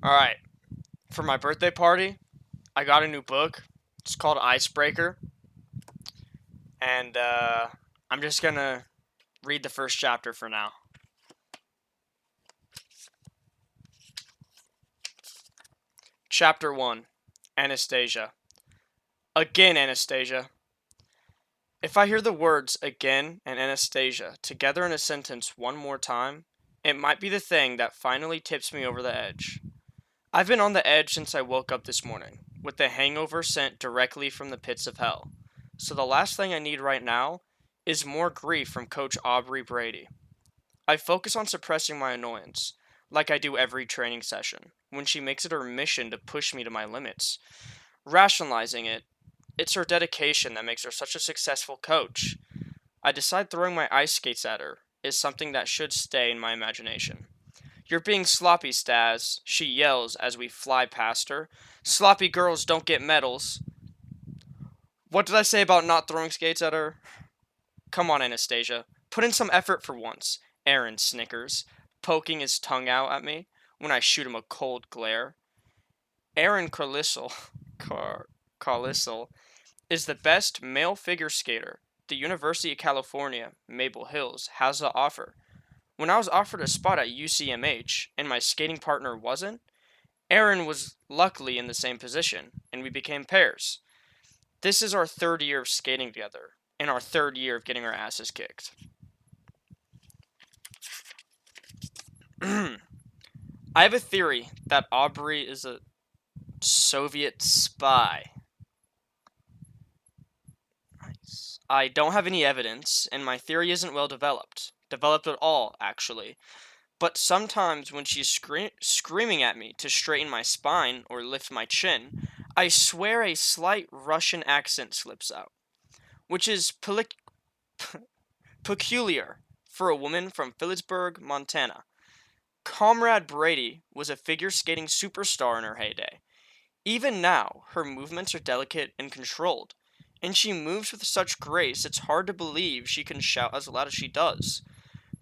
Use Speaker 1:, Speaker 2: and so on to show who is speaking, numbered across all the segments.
Speaker 1: Alright, for my birthday party, I got a new book. It's called Icebreaker, and I'm just gonna read the first chapter for now. Chapter 1. Anastasia. Again, Anastasia. If I hear the words again and Anastasia together in a sentence one more time, it might be the thing that finally tips me over the edge. I've been on the edge since I woke up this morning, with the hangover sent directly from the pits of hell. So the last thing I need right now is more grief from Coach Aubrey Brady. I focus on suppressing my annoyance, like I do every training session, when she makes it her mission to push me to my limits. Rationalizing it, it's her dedication that makes her such a successful coach. I decide throwing my ice skates at her is something that should stay in my imagination. You're being sloppy, Stas, she yells as we fly past her. Sloppy girls don't get medals. What did I say about not throwing skates at her? Come on, Anastasia. Put in some effort for once. Aaron snickers, poking his tongue out at me when I shoot him a cold glare. Aaron Car- Carlisle is the best male figure skater the University of California, Maple Hills, has to offer. When I was offered a spot at UCMH and my skating partner wasn't, Aaron was luckily in the same position, and we became pairs. This is our third year of skating together, and our third year of getting our asses kicked. I have a theory that Aubrey is a Soviet spy. Nice. I don't have any evidence, and my theory isn't well developed. Developed at all, actually. But sometimes when she's screaming at me to straighten my spine or lift my chin, I swear a slight Russian accent slips out, which is peculiar for a woman from Phillipsburg, Montana. Comrade Brady was a figure skating superstar in her heyday. Even now, her movements are delicate and controlled, and she moves with such grace it's hard to believe she can shout as loud as she does.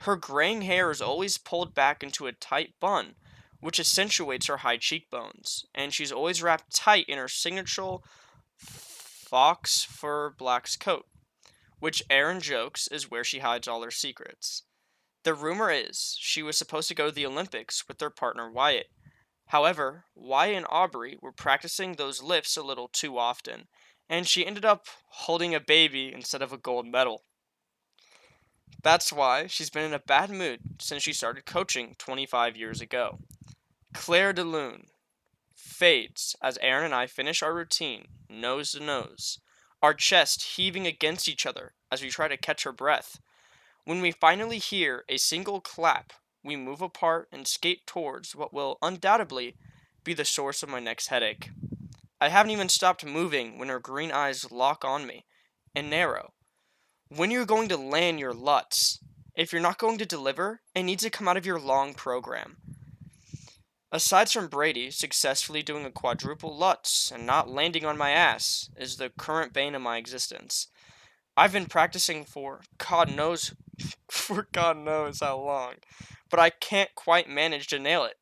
Speaker 1: Her graying hair is always pulled back into a tight bun, which accentuates her high cheekbones, and she's always wrapped tight in her signature fox fur black's coat, which Aaron jokes is where she hides all her secrets. The rumor is she was supposed to go to the Olympics with their partner Wyatt. However, Wyatt and Aubrey were practicing those lifts a little too often, and she ended up holding a baby instead of a gold medal. That's why she's been in a bad mood since she started coaching 25 years ago. Claire de Lune fades as Aaron and I finish our routine, nose to nose, our chests heaving against each other as we try to catch our breath. When we finally hear a single clap, we move apart and skate towards what will undoubtedly be the source of my next headache. I haven't even stopped moving when her green eyes lock on me and narrow. When you're going to land your LUTs? If you're not going to deliver, it needs to come out of your long program. Aside from Brady successfully doing a quadruple LUTs and not landing on my ass is the current bane of my existence. I've been practicing for God knows how long, but I can't quite manage to nail it.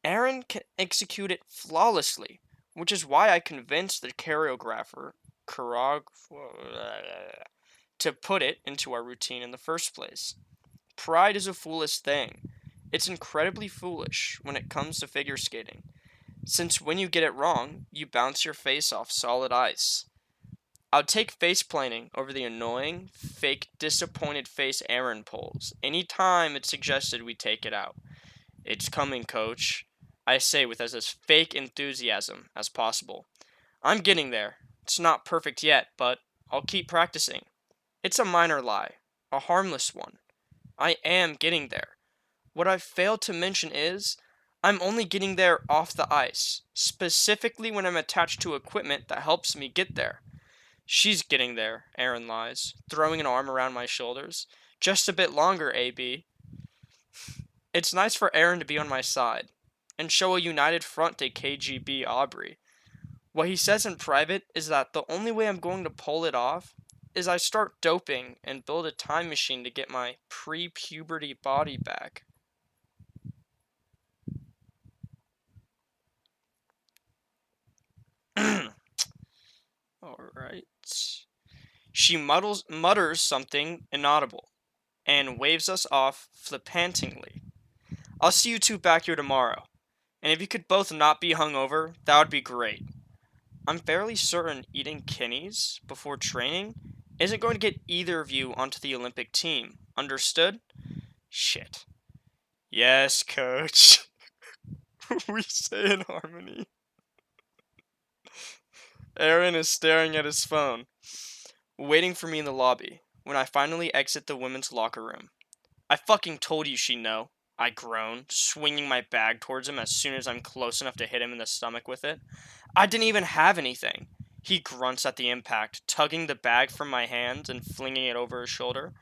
Speaker 1: Aaron can execute it flawlessly, which is why I convinced the choreographer, to put it into our routine in the first place. Pride is a foolish thing. It's incredibly foolish when it comes to figure skating, since when you get it wrong, you bounce your face off solid ice. I'll take face planting over the annoying, fake, disappointed face Aaron pulls any time it's suggested we take it out. It's coming, coach, I say with as fake enthusiasm as possible. I'm getting there. It's not perfect yet, but I'll keep practicing. It's a minor lie, a harmless one. I am getting there. What I've failed to mention is, I'm only getting there off the ice, specifically when I'm attached to equipment that helps me get there. She's getting there, Aaron lies, throwing an arm around my shoulders. Just a bit longer, AB. It's nice for Aaron to be on my side, and show a united front to KGB Aubrey. What he says in private is that the only way I'm going to pull it off is I start doping and build a time machine to get my pre-puberty body back. right. She mutters something inaudible and waves us off flippantingly. I'll see you two back here tomorrow, and if you could both not be hungover, that would be great. I'm fairly certain eating kidneys before training isn't going to get either of you onto the Olympic team. Understood? Shit. Yes, coach. We say in harmony. Aaron is staring at his phone, waiting for me in the lobby when I finally exit the women's locker room. I fucking told you she'd know. I groan, swinging my bag towards him as soon as I'm close enough to hit him in the stomach with it. I didn't even have anything. He grunts at the impact, tugging the bag from my hands and flinging it over his shoulder.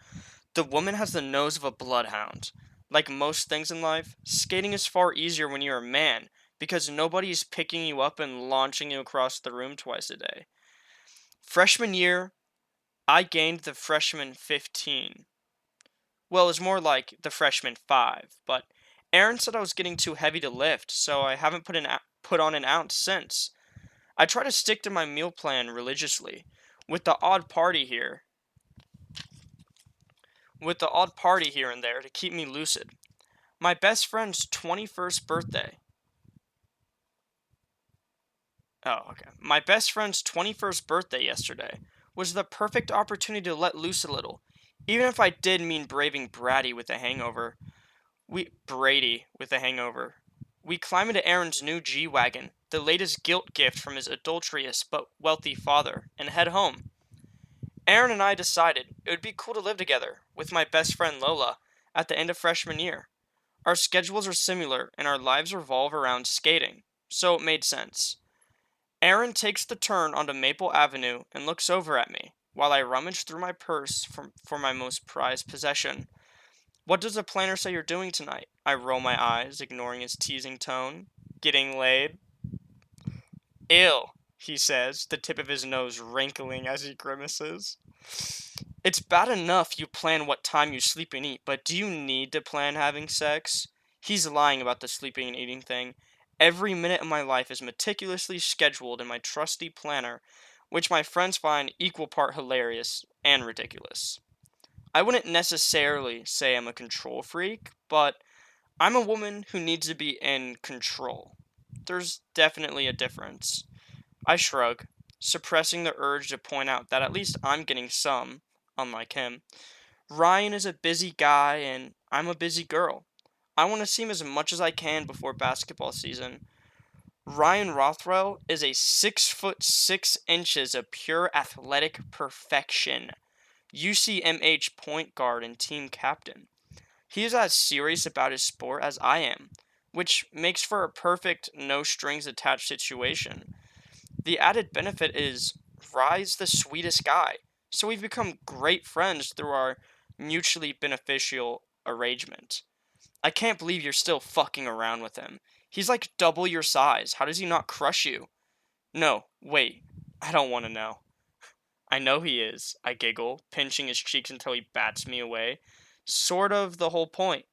Speaker 1: The woman has the nose of a bloodhound. Like most things in life, skating is far easier when you're a man, because nobody is picking you up and launching you across the room twice a day. Freshman year, I gained the freshman 15. Well, it was more like the freshman 5, but Aaron said I was getting too heavy to lift, so I haven't put on an ounce since. I try to stick to my meal plan religiously, with the odd party here, and there to keep me lucid. My best friend's 21st birthday. Oh, okay. My best friend's 21st birthday yesterday was the perfect opportunity to let loose a little, even if I did mean braving Brady with a hangover. Brady with a hangover. We climb into Aaron's new G-Wagon, the latest guilt gift from his adulterous but wealthy father, and head home. Aaron and I decided it would be cool to live together with my best friend Lola at the end of freshman year. Our schedules are similar and our lives revolve around skating, so it made sense. Aaron takes the turn onto Maple Avenue and looks over at me while I rummage through my purse for my most prized possession. What does the planner say you're doing tonight? I roll my eyes, ignoring his teasing tone. Getting laid? Ew, he says, the tip of his nose wrinkling as he grimaces. It's bad enough you plan what time you sleep and eat, but do you need to plan having sex? He's lying about the sleeping and eating thing. Every minute of my life is meticulously scheduled in my trusty planner, which my friends find equal part hilarious and ridiculous. I wouldn't necessarily say I'm a control freak, but I'm a woman who needs to be in control. There's definitely a difference. I shrug, suppressing the urge to point out that at least I'm getting some, unlike him. Ryan is a busy guy and I'm a busy girl. I want to see him as much as I can before basketball season. Ryan Rothwell is a 6'6" of pure athletic perfection. UCMH point guard and team captain. He is as serious about his sport as I am, which makes for a perfect no strings attached situation. The added benefit is Rye's the sweetest guy, so we've become great friends through our mutually beneficial arrangement. I can't believe you're still fucking around with him. He's like double your size. How does he not crush you? No, wait. I don't want to know. I know he is, I giggle, pinching his cheeks until he bats me away. Sort of the whole point.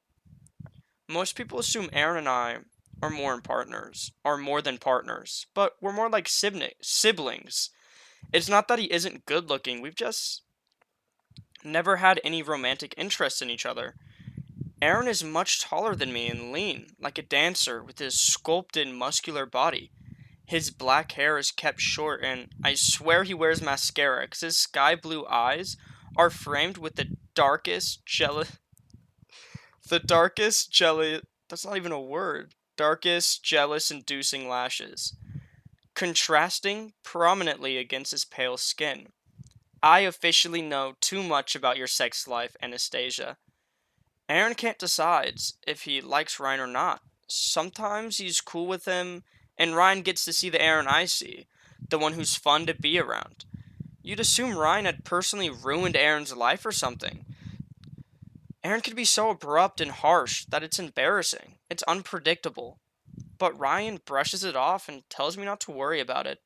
Speaker 1: Most people assume Aaron and I are more than partners, but we're more like siblings. It's not that he isn't good looking, we've just never had any romantic interest in each other. Aaron is much taller than me and lean, like a dancer with his sculpted muscular body. His black hair is kept short, and I swear he wears mascara because his sky blue eyes are framed with that's not even a word, darkest, jealous inducing lashes, contrasting prominently against his pale skin. I officially know too much about your sex life, Anastasia. Aaron can't decide if he likes Ryan or not. Sometimes he's cool with him, and Ryan gets to see the Aaron I see, the one who's fun to be around. You'd assume Ryan had personally ruined Aaron's life or something. Aaron could be so abrupt and harsh that it's embarrassing. It's unpredictable. But Ryan brushes it off and tells me not to worry about it.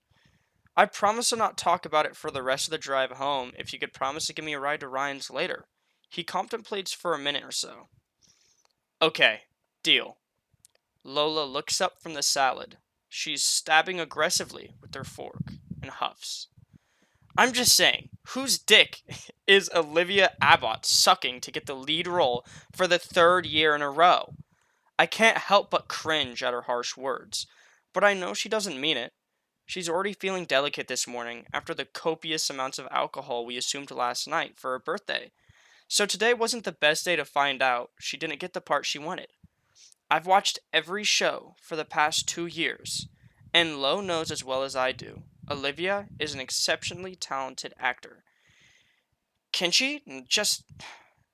Speaker 1: I promise to not talk about it for the rest of the drive home if you could promise to give me a ride to Ryan's later. He contemplates for a minute or so. Okay, deal. Lola looks up from the salad. She's stabbing aggressively with her fork and huffs. I'm just saying, whose dick is Olivia Abbott sucking to get the lead role for the third year in a row? I can't help but cringe at her harsh words, but I know she doesn't mean it. She's already feeling delicate this morning after the copious amounts of alcohol we assumed last night for her birthday. So today wasn't the best day to find out she didn't get the part she wanted. I've watched every show for the past 2 years, and Lo knows as well as I do. Olivia is an exceptionally talented actor. Can she just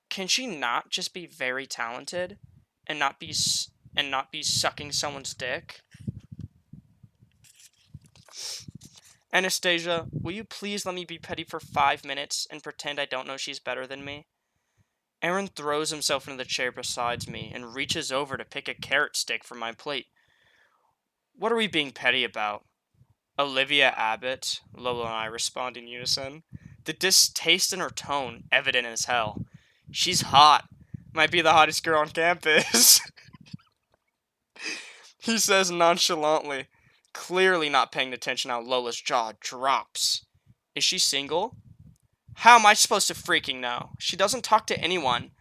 Speaker 1: can she not just be very talented and not be sucking someone's dick? Anastasia, will you please let me be petty for 5 minutes and pretend I don't know she's better than me? Aaron throws himself into the chair beside me and reaches over to pick a carrot stick from my plate. What are we being petty about? Olivia Abbott, Lola and I respond in unison, the distaste in her tone evident as hell. She's hot. Might be the hottest girl on campus. He says nonchalantly, clearly not paying attention how Lola's jaw drops. Is she single? How am I supposed to freaking know? She doesn't talk to anyone.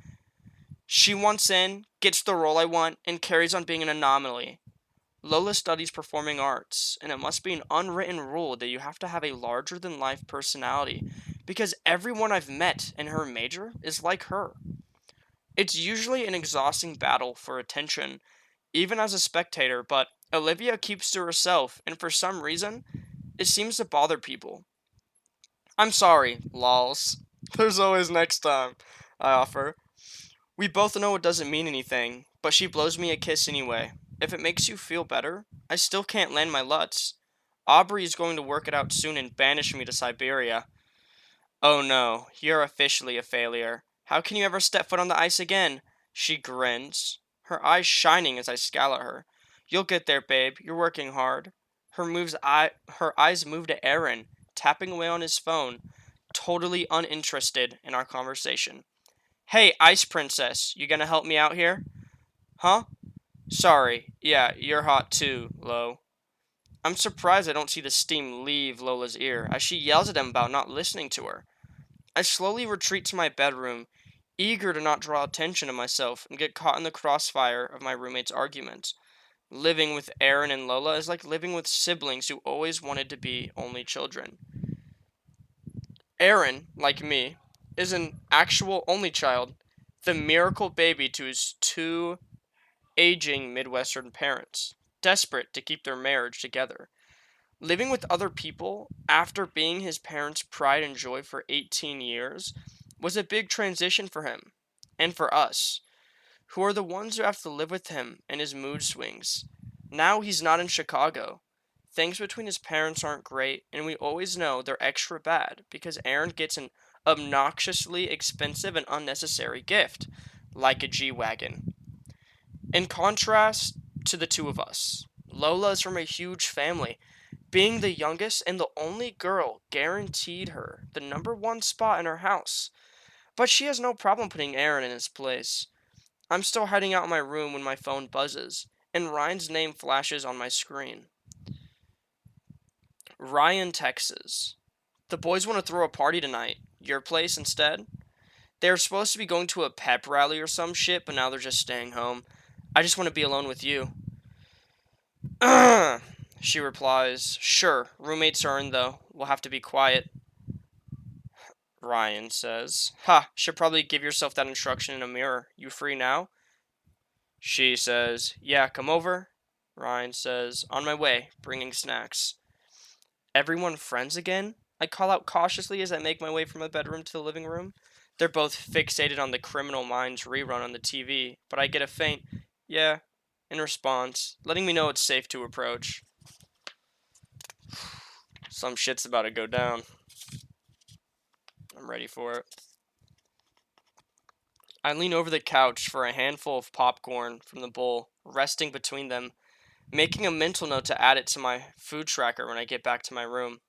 Speaker 1: She wants in, gets the role I want, and carries on being an anomaly. Lola studies performing arts, and it must be an unwritten rule that you have to have a larger than life personality, because everyone I've met in her major is like her. It's usually an exhausting battle for attention, even as a spectator, but Olivia keeps to herself, and for some reason, it seems to bother people. I'm sorry, lols. There's always next time, I offer. We both know it doesn't mean anything, but she blows me a kiss anyway. If it makes you feel better, I still can't land my Lutz. Aubrey is going to work it out soon and banish me to Siberia. Oh no, you're officially a failure. How can you ever step foot on the ice again? She grins, her eyes shining as I scowl at her. You'll get there, babe. You're working hard. Her eyes move to Aaron, tapping away on his phone, totally uninterested in our conversation. Hey, Ice Princess, you gonna help me out here? Huh? Sorry. Yeah, you're hot too, Lo. I'm surprised I don't see the steam leave Lola's ear as she yells at him about not listening to her. I slowly retreat to my bedroom, eager to not draw attention to myself and get caught in the crossfire of my roommate's arguments. Living with Aaron and Lola is like living with siblings who always wanted to be only children. Aaron, like me, is an actual only child, the miracle baby to his two aging Midwestern parents, desperate to keep their marriage together. Living with other people after being his parents' pride and joy for 18 years was a big transition for him, and for us, who are the ones who have to live with him and his mood swings. Now he's not in Chicago. Things between his parents aren't great, and we always know they're extra bad because Aaron gets an obnoxiously expensive and unnecessary gift, like a G Wagon. In contrast to the two of us, Lola is from a huge family. Being the youngest and the only girl guaranteed her the number one spot in her house. But she has no problem putting Aaron in his place. I'm still hiding out in my room when my phone buzzes, and Ryan's name flashes on my screen. Ryan, Texas. The boys want to throw a party tonight. Your place instead? They were supposed to be going to a pep rally or some shit, but now they're just staying home. I just want to be alone with you. She replies, Sure, roommates are in though. We'll have to be quiet. Ryan says, Ha, should probably give yourself that instruction in a mirror. You free now? She says, Yeah, come over. Ryan says, On my way, bringing snacks. Everyone friends again? I call out cautiously as I make my way from the bedroom to the living room. They're both fixated on the Criminal Minds rerun on the TV, but I get a faint, yeah, in response, letting me know it's safe to approach. Some shit's about to go down. I'm ready for it. I lean over the couch for a handful of popcorn from the bowl, resting between them, making a mental note to add it to my food tracker when I get back to my room.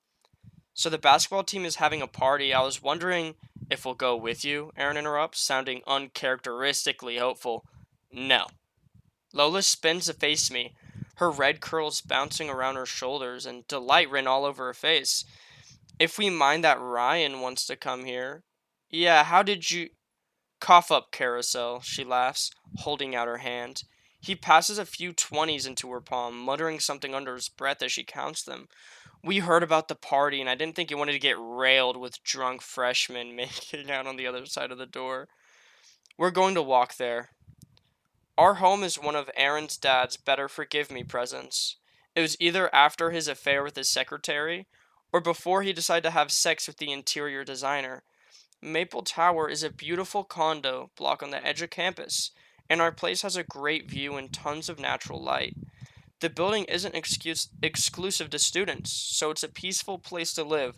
Speaker 1: So the basketball team is having a party. I was wondering if we'll go with you, Aaron interrupts, sounding uncharacteristically hopeful. No. Lola spins to face me, her red curls bouncing around her shoulders and delight written all over her face. If we mind that Ryan wants to come here. Yeah, how did you. Cough up, Carousel, she laughs, holding out her hand. He passes a few 20s into her palm, muttering something under his breath as she counts them. We heard about the party, and I didn't think you wanted to get railed with drunk freshmen making out on the other side of the door. We're going to walk there. Our home is one of Aaron's dad's better forgive me presents. It was either after his affair with his secretary, or before he decided to have sex with the interior designer. Maple Tower is a beautiful condo block on the edge of campus, and our place has a great view and tons of natural light. The building isn't exclusive to students, so it's a peaceful place to live,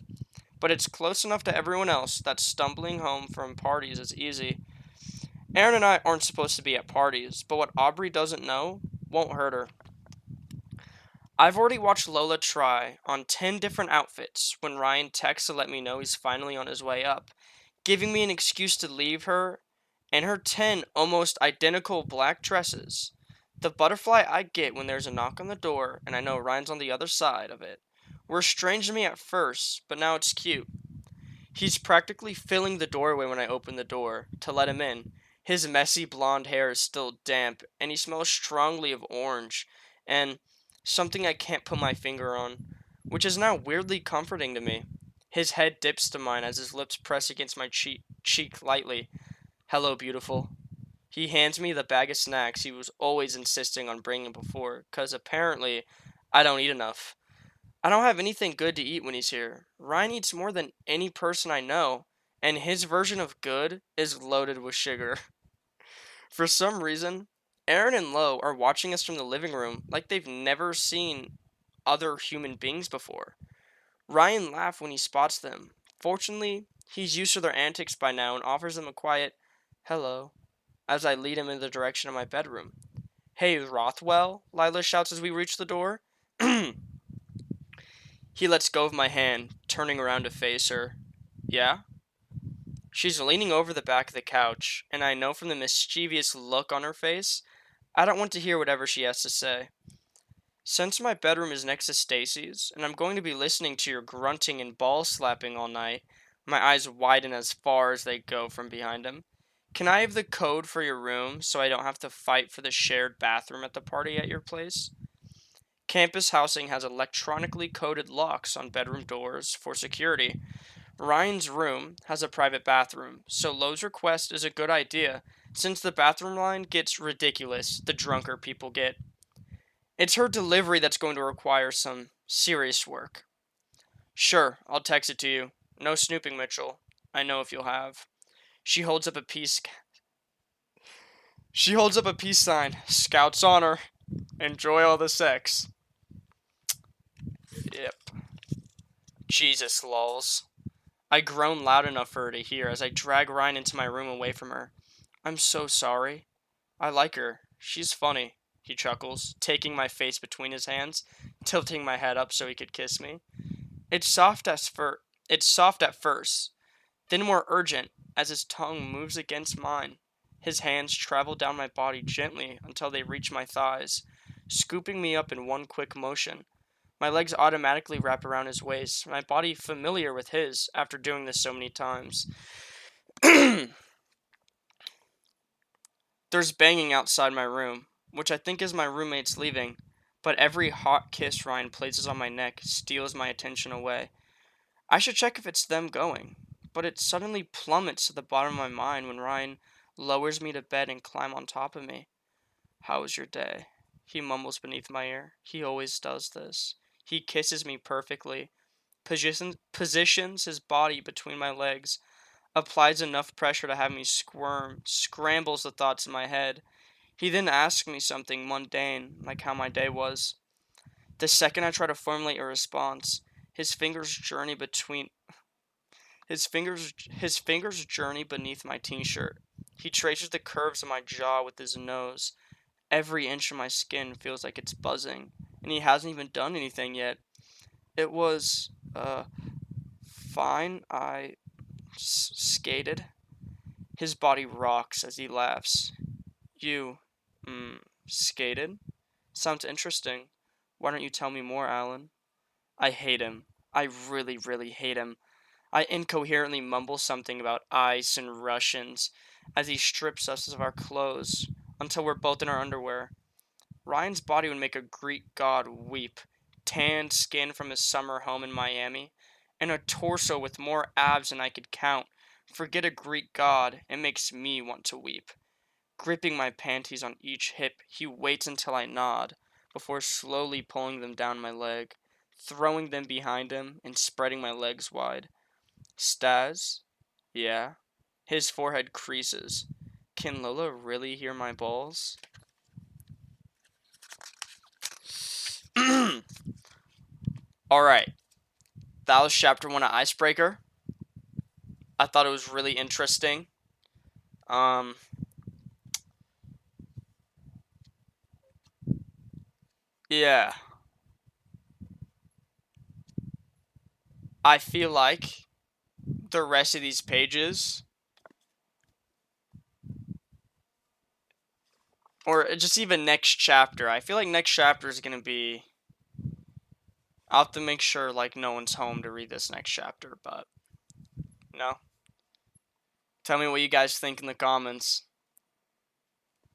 Speaker 1: but it's close enough to everyone else that stumbling home from parties is easy. Aaron and I aren't supposed to be at parties, but what Aubrey doesn't know won't hurt her. I've already watched Lola try on 10 different outfits when Ryan texts to let me know he's finally on his way up, giving me an excuse to leave her and her 10 almost identical black dresses. The butterfly I get when there's a knock on the door and I know Ryan's on the other side of it were strange to me at first, but now it's cute. He's practically filling the doorway when I open the door to let him in. His messy blonde hair is still damp, and he smells strongly of orange and something I can't put my finger on, which is now weirdly comforting to me. His head dips to mine as his lips press against my cheek lightly. Hello, beautiful. He hands me the bag of snacks he was always insisting on bringing before, 'cause apparently I don't eat enough. I don't have anything good to eat when he's here. Ryan eats more than any person I know, and his version of good is loaded with sugar. For some reason, Aaron and Lo are watching us from the living room like they've never seen other human beings before. Ryan laughs when he spots them. Fortunately, he's used to their antics by now and offers them a quiet hello as I lead him in the direction of my bedroom. Hey, Rothwell, Lila shouts as we reach the door. He lets go of my hand, turning around to face her. Yeah? She's leaning over the back of the couch, and I know from the mischievous look on her face, I don't want to hear whatever she has to say. Since my bedroom is next to Stacy's, and I'm going to be listening to your grunting and ball slapping all night, my eyes widen as far as they go from behind him. Can I have the code for your room so I don't have to fight for the shared bathroom at the party at your place? Campus housing has electronically coded locks on bedroom doors for security. Ryan's room has a private bathroom, so Lowe's request is a good idea since the bathroom line gets ridiculous the drunker people get. It's her delivery that's going to require some serious work. Sure, I'll text it to you. No snooping, Mitchell. I know if you'll have. She holds up a peace She holds up a peace sign. Scouts honor. Enjoy all the sex. Yep. Jesus lols. I groan loud enough for her to hear as I drag Ryan into my room away from her. I'm so sorry. I like her. She's funny, he chuckles, taking my face between his hands, tilting my head up so he could kiss me. It's soft as fur. It's soft at first, then more urgent as his tongue moves against mine. His hands travel down my body gently until they reach my thighs, scooping me up in one quick motion. My legs automatically wrap around his waist, my body familiar with his after doing this so many times. There's banging outside my room, which I think is my roommates leaving, but every hot kiss Ryan places on my neck steals my attention away. I should check if it's them going, but it suddenly plummets to the bottom of my mind when Ryan lowers me to bed and climbs on top of me. How was your day? He mumbles beneath my ear. He always does this. He kisses me perfectly, positions his body between my legs, applies enough pressure to have me squirm, scrambles the thoughts in my head. He then asks me something mundane, like how my day was. The second I try to formulate a response, his fingers journey between his fingers journey beneath my t-shirt. He traces the curves of my jaw with his nose. Every inch of my skin feels like it's buzzing, and he hasn't even done anything yet. It was, fine. Skated. His body rocks as he laughs. You, skated? Sounds interesting. Why don't you tell me more, Alan? I hate him. I really, really hate him. I incoherently mumble something about ice and Russians as he strips us of our clothes until we're both in our underwear. Ryan's body would make a Greek god weep, tanned skin from his summer home in Miami, and a torso with more abs than I could count. Forget a Greek god, it makes me want to weep. Gripping my panties on each hip, he waits until I nod, before slowly pulling them down my leg, throwing them behind him, and spreading my legs wide. Stas? Yeah. His forehead creases. Can Lola really hear my balls? Alright, that was chapter 1 of Icebreaker. I thought it was really interesting. Um, yeah. I feel like the rest of these pages, or just even next chapter, I feel like next chapter is going to be. I'll have to make sure, like, no one's home to read this next chapter, but. No. Tell me what you guys think in the comments.